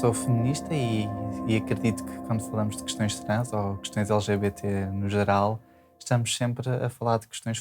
sou feminista e acredito que quando falamos de questões trans ou questões LGBT no geral, estamos sempre a falar de questões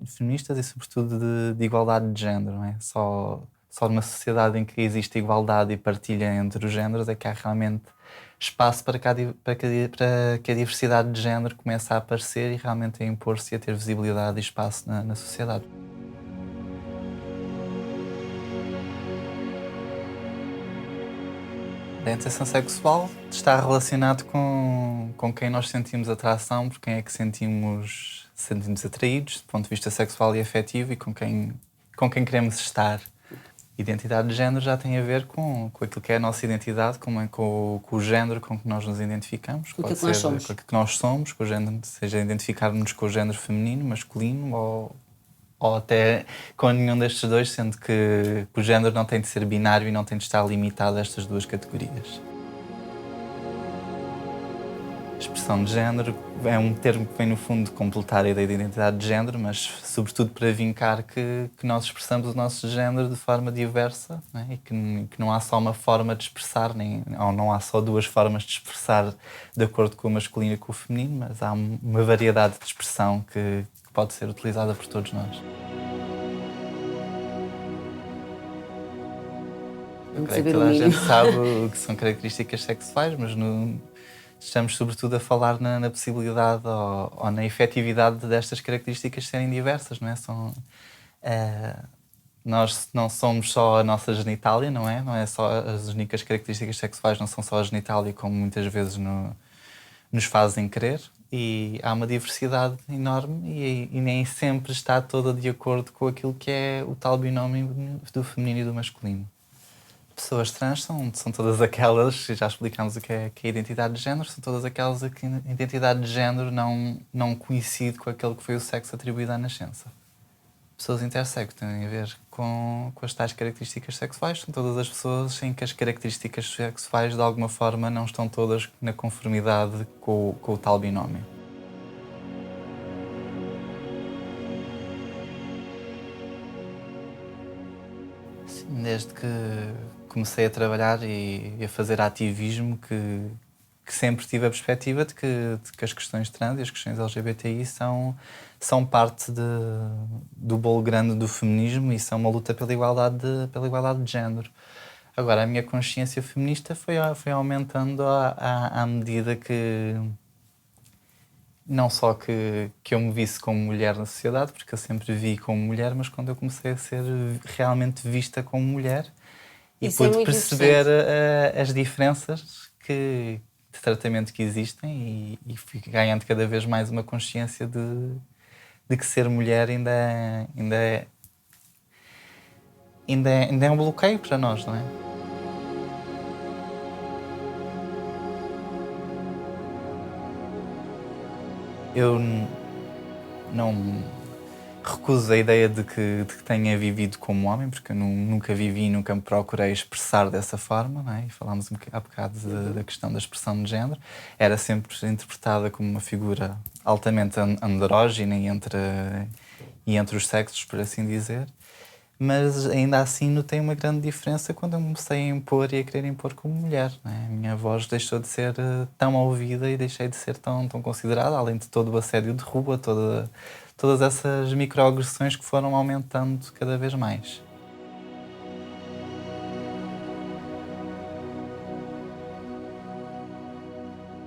feministas e sobretudo de igualdade de género, não é? Só numa sociedade em que existe igualdade e partilha entre os géneros é que há realmente espaço para que a diversidade de género comece a aparecer e realmente a impor-se e a ter visibilidade e espaço na sociedade. A orientação sexual está relacionado com quem nós sentimos atração, por quem é que sentimos atraídos, do ponto de vista sexual e afetivo, e com quem queremos estar. Identidade de género já tem a ver com aquilo que é a nossa identidade, com o género com que nós nos identificamos. Com Pode aquilo que nós ser somos. com aquilo que nós somos, com o género, seja identificar-nos com o género feminino, masculino ou até com nenhum destes dois, sendo que o género não tem de ser binário e não tem de estar limitado a estas duas categorias. Expressão de género é um termo que vem, no fundo, completar a ideia de identidade de género, mas sobretudo para vincar que nós expressamos o nosso género de forma diversa, né? E que não há só uma forma de expressar, ou não há só duas formas de expressar de acordo com o masculino e com o feminino, mas há uma variedade de expressão que pode ser utilizada por todos nós. Vamos Creio que saber o toda a mínimo. gente sabe o que são características sexuais, mas estamos sobretudo a falar na possibilidade ou na efetividade destas características serem diversas, não é? Nós não somos só a nossa genitália, não é? Não é só as únicas características sexuais, não são só a genitália, como muitas vezes nos fazem crer. E há uma diversidade enorme e nem sempre está toda de acordo com aquilo que é o tal binómio do feminino e do masculino. Pessoas trans são todas aquelas, já explicámos o que é identidade de género, são todas aquelas a que a identidade de género não coincide com aquele que foi o sexo atribuído à nascença. Pessoas intersexo têm a ver com as tais características sexuais, são todas as pessoas em que as características sexuais de alguma forma não estão todas na conformidade com o tal binómio. Sim, desde que comecei a trabalhar e a fazer ativismo, que sempre tive a perspectiva de que as questões trans e as questões LGBTI são parte do bolo grande do feminismo e são uma luta pela igualdade de género. Agora, a minha consciência feminista foi aumentando à medida que não só que eu me visse como mulher na sociedade, porque eu sempre vi como mulher, mas quando eu comecei a ser realmente vista como mulher e Isso é pude muito perceber interessante. as diferenças de tratamento que existem e fui ganhando cada vez mais uma consciência de que ser mulher ainda é um bloqueio para nós, não é? Eu não recuso a ideia de que tenha vivido como homem, porque eu nunca vivi e nunca me procurei expressar dessa forma, não é? E falámos há bocado da questão da expressão de género. Era sempre interpretada como uma figura altamente andrógina e entre os sexos, por assim dizer. Mas ainda assim notei uma grande diferença quando eu me comecei a impor e a querer impor como mulher, não é? A minha voz deixou de ser tão ouvida e deixei de ser tão considerada, além de todo o assédio de rua, todas essas microagressões que foram aumentando cada vez mais.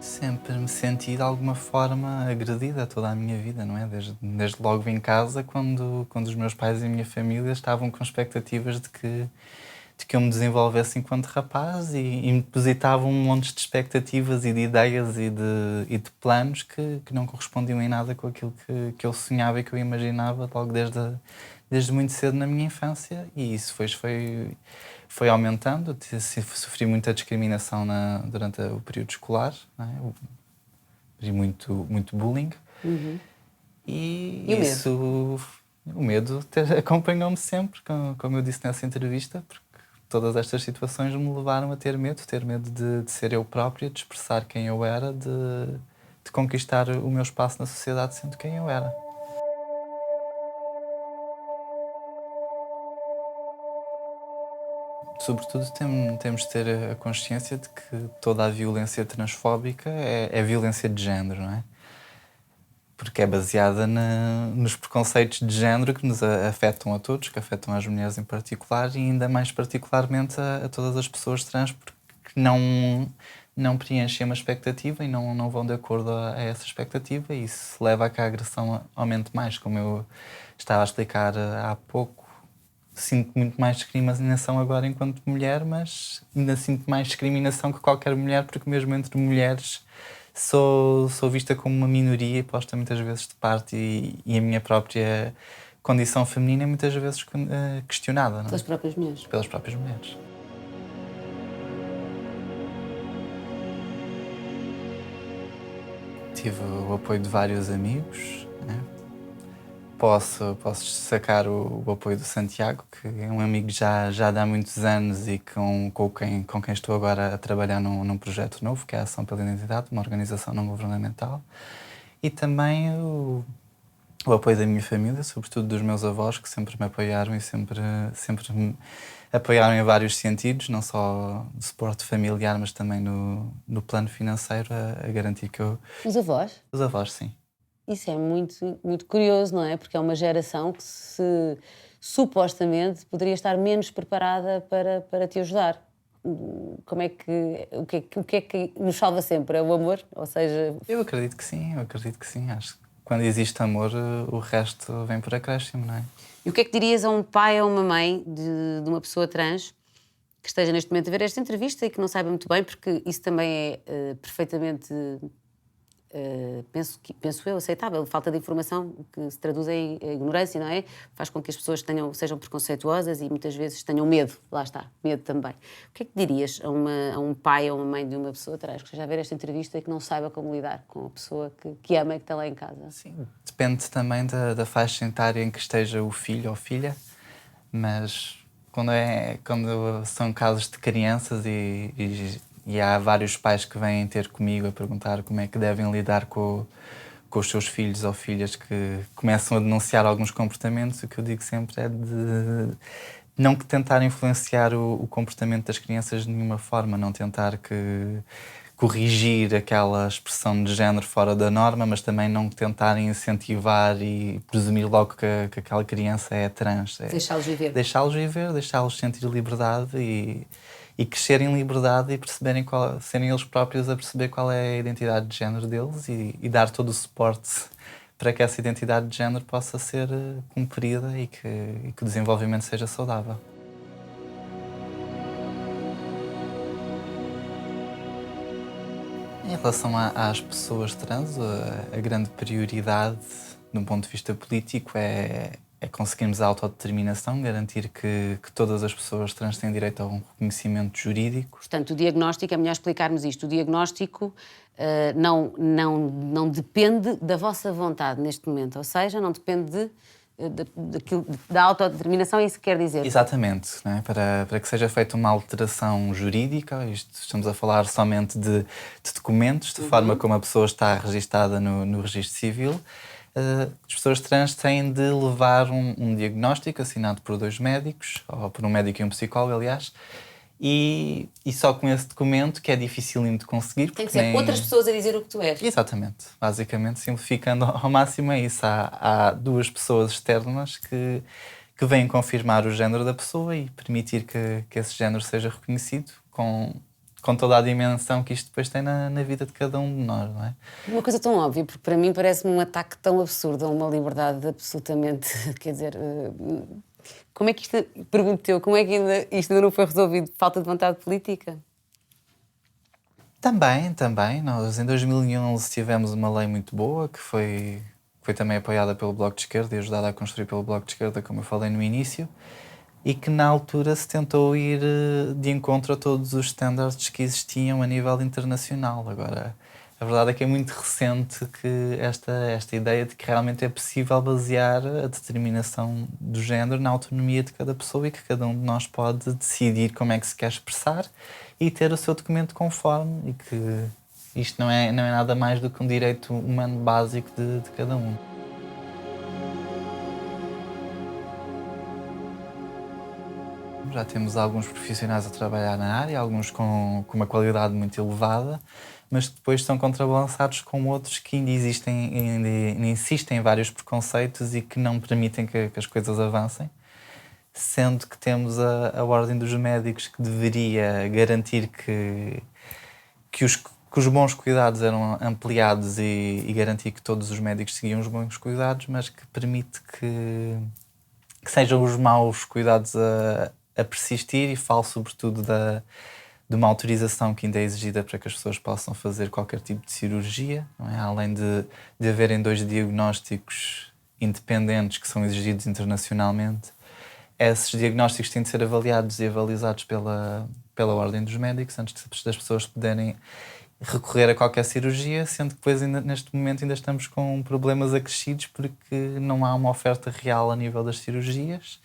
Sempre me senti de alguma forma agredida toda a minha vida, não é? Desde logo em casa, quando os meus pais e a minha família estavam com expectativas de que eu me desenvolvesse enquanto rapaz e me depositavam um monte de expectativas e de ideias e de planos que não correspondiam em nada com aquilo que eu sonhava e que eu imaginava logo desde muito cedo na minha infância, e isso foi aumentando. Sofri muita discriminação durante o período escolar, não é? Sofri muito bullying. E E o medo? isso, o medo acompanhou-me sempre, como eu disse nessa entrevista, porque todas estas situações me levaram a ter medo de ser eu própria, de expressar quem eu era, de conquistar o meu espaço na sociedade sendo quem eu era. Sobretudo, temos de ter a consciência de que toda a violência transfóbica é violência de género, não é? Porque é baseada nos preconceitos de género que nos afetam a todos, que afetam as mulheres em particular e ainda mais particularmente a todas as pessoas trans, porque não preenchem uma expectativa e não vão de acordo a essa expectativa, e isso leva a que a agressão aumente mais. Como eu estava a explicar há pouco, sinto muito mais discriminação agora enquanto mulher, mas ainda sinto mais discriminação que qualquer mulher, porque mesmo entre mulheres sou vista como uma minoria e posta muitas vezes de parte, e a minha própria condição feminina é muitas vezes questionada, não é? Pelas próprias mulheres. Pelas próprias mulheres. Tive o apoio de vários amigos, né? Posso destacar o apoio do Santiago, que é um amigo já de há muitos anos e com quem estou agora a trabalhar num projeto novo, que é a Ação pela Identidade, uma organização não governamental. E também o apoio da minha família, sobretudo dos meus avós, que sempre me apoiaram e sempre me apoiaram em vários sentidos, não só no suporte familiar, mas também no plano financeiro, a garantir que eu... Os avós? Os avós, sim. Isso é muito, muito curioso, não é? Porque é uma geração que supostamente poderia estar menos preparada para te ajudar. Como é que, o que é que nos salva sempre? É o amor? Ou seja... Eu acredito que sim. Acho que quando existe amor, o resto vem por acréscimo, não é? E o que é que dirias a um pai ou uma mãe de uma pessoa trans que esteja neste momento a ver esta entrevista e que não saiba muito bem, porque isso também é perfeitamente... penso eu, aceitável. Falta de informação que se traduz em ignorância, não é? Faz com que as pessoas sejam preconceituosas e muitas vezes tenham medo. Lá está, medo também. O que é que dirias a um pai ou uma mãe de uma pessoa trans que esteja a ver esta entrevista e que não saiba como lidar com a pessoa que ama e que está lá em casa? Sim, depende também da faixa etária em que esteja o filho ou filha, mas quando são casos de crianças e há vários pais que vêm ter comigo a perguntar como é que devem lidar com os seus filhos ou filhas que começam a denunciar alguns comportamentos, o que eu digo sempre é de não tentar influenciar o comportamento das crianças de nenhuma forma, não tentar corrigir aquela expressão de género fora da norma, mas também não tentar incentivar e presumir logo que aquela criança é trans. Deixá-los viver. Deixá-los sentir liberdade e crescer em liberdade e perceberem serem eles próprios a perceber qual é a identidade de género deles e dar todo o suporte para que essa identidade de género possa ser cumprida e que o desenvolvimento seja saudável. Em relação às pessoas trans, a grande prioridade, de um ponto de vista político, é conseguirmos a autodeterminação, garantir que todas as pessoas trans têm direito a um reconhecimento jurídico. Portanto, o diagnóstico, é melhor explicarmos isto, o diagnóstico não depende da vossa vontade neste momento, ou seja, não depende da autodeterminação, é isso que quer dizer? Exatamente, né? Para que seja feita uma alteração jurídica, estamos a falar somente de documentos, de forma como a pessoa está registada no registro civil. As pessoas trans têm de levar um diagnóstico assinado por 2 médicos, ou por um médico e um psicólogo, aliás, e só com esse documento, que é dificílimo de conseguir. Tem que ser outras pessoas a dizer o que tu és. Exatamente. Basicamente, simplificando ao máximo é isso. Há 2 pessoas externas que vêm confirmar o género da pessoa e permitir que esse género seja reconhecido com toda a dimensão que isto depois tem na vida de cada um de nós, não é? Uma coisa tão óbvia, porque para mim parece-me um ataque tão absurdo a uma liberdade absolutamente... Quer dizer... Como é que isto... Pergunto-te, como é que isto ainda não foi resolvido? Falta de vontade política? Também. Nós, em 2011, tivemos uma lei muito boa, que foi também apoiada pelo Bloco de Esquerda e ajudada a construir pelo Bloco de Esquerda, como eu falei no início, e que na altura se tentou ir de encontro a todos os standards que existiam a nível internacional. Agora, a verdade é que é muito recente que esta ideia de que realmente é possível basear a determinação do género na autonomia de cada pessoa e que cada um de nós pode decidir como é que se quer expressar e ter o seu documento conforme, e que isto não é nada mais do que um direito humano básico de cada um. já temos alguns profissionais a trabalhar na área, alguns com uma qualidade muito elevada, mas depois são contrabalançados com outros que ainda insistem em vários preconceitos e que não permitem que as coisas avancem, sendo que temos a Ordem dos Médicos, que deveria garantir que os bons cuidados eram ampliados e garantir que todos os médicos seguiam os bons cuidados, mas que permite que sejam os maus cuidados a persistir, e falo sobretudo de uma autorização que ainda é exigida para que as pessoas possam fazer qualquer tipo de cirurgia, não é? Além de haverem 2 diagnósticos independentes que são exigidos internacionalmente, esses diagnósticos têm de ser avaliados e avalizados pela Ordem dos Médicos antes das pessoas poderem recorrer a qualquer cirurgia, sendo que depois neste momento ainda estamos com problemas acrescidos porque não há uma oferta real a nível das cirurgias.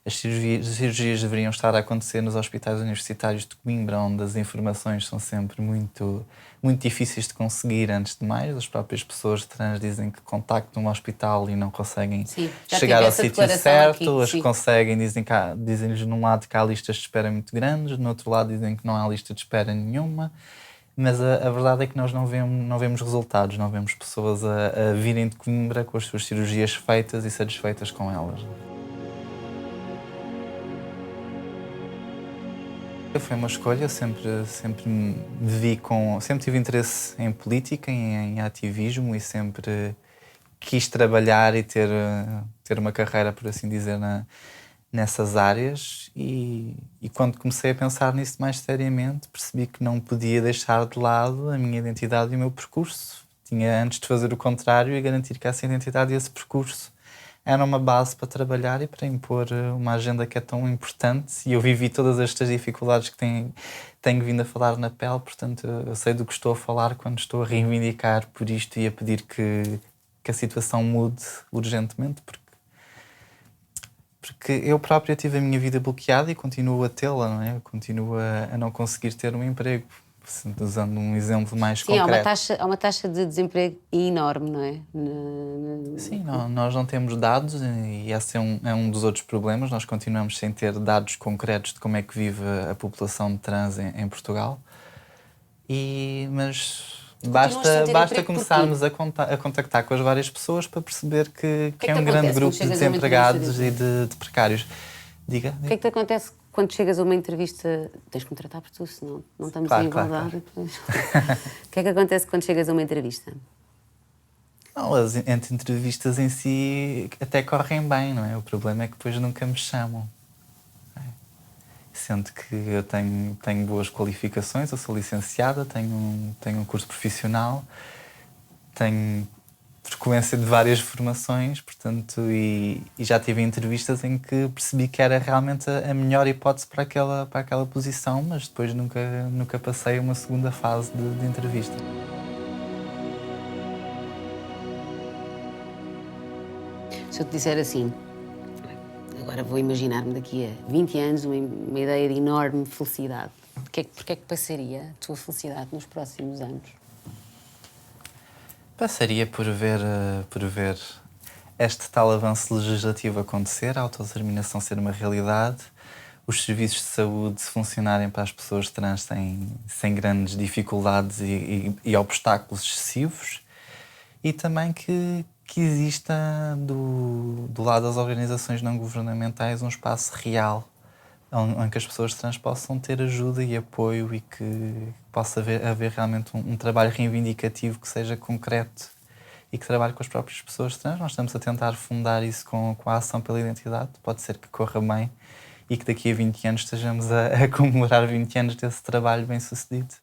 As cirurgias deveriam estar a acontecer nos hospitais universitários de Coimbra, onde as informações são sempre muito, muito difíceis de conseguir antes de mais. As próprias pessoas trans dizem que contactam um hospital e não conseguem chegar ao sítio certo. As que conseguem dizem-lhes num lado que há listas de espera muito grandes, no outro lado dizem que não há lista de espera nenhuma. Mas a verdade é que nós não vemos resultados, não vemos pessoas a virem de Coimbra com as suas cirurgias feitas e satisfeitas com elas. Foi uma escolha, sempre tive interesse em política, em ativismo, e sempre quis trabalhar e ter uma carreira, por assim dizer, nessas áreas, e quando comecei a pensar nisso mais seriamente, percebi que não podia deixar de lado a minha identidade e o meu percurso. Tinha antes de fazer o contrário e garantir que essa identidade e esse percurso era uma base para trabalhar e para impor uma agenda que é tão importante, e eu vivi todas estas dificuldades que tenho vindo a falar na pele, portanto eu sei do que estou a falar quando estou a reivindicar por isto e a pedir que a situação mude urgentemente, porque eu própria tive a minha vida bloqueada e continuo a tê-la, não é? Eu continuo a não conseguir ter um emprego, usando um exemplo mais concreto. Há uma taxa de desemprego enorme, não é? Sim, nós não temos dados, e esse é um dos outros problemas. Nós continuamos sem ter dados concretos de como é que vive a população de trans em Portugal. Mas basta começarmos a contactar com as várias pessoas para perceber que é um grande grupo de desempregados e de precários. Diga. O que é que te acontece quando chegas a uma entrevista? Tens que me tratar por tu, senão não estamos em igualdade. Claro. O que é que acontece quando chegas a uma entrevista? Não, as entrevistas em si até correm bem, não é? O problema é que depois nunca me chamam. Sendo que eu tenho boas qualificações, eu sou licenciada, tenho um curso profissional, tenho frequência de várias formações, portanto, e já tive entrevistas em que percebi que era realmente a melhor hipótese para aquela posição, mas depois nunca passei uma segunda fase de entrevista. Se eu te disser assim, agora vou imaginar-me daqui a 20 anos uma ideia de enorme felicidade. Porquê é que passaria a tua felicidade nos próximos anos? Passaria por ver este tal avanço legislativo acontecer, a autodeterminação ser uma realidade, os serviços de saúde funcionarem para as pessoas trans sem grandes dificuldades e obstáculos excessivos, e também que exista do lado das organizações não governamentais um espaço real em que as pessoas trans possam ter ajuda e apoio, e que possa haver realmente um trabalho reivindicativo que seja concreto e que trabalhe com as próprias pessoas trans. Nós estamos a tentar fundar isso com a ação pela identidade. Pode ser que corra bem e que daqui a 20 anos estejamos a comemorar 20 anos desse trabalho bem sucedido.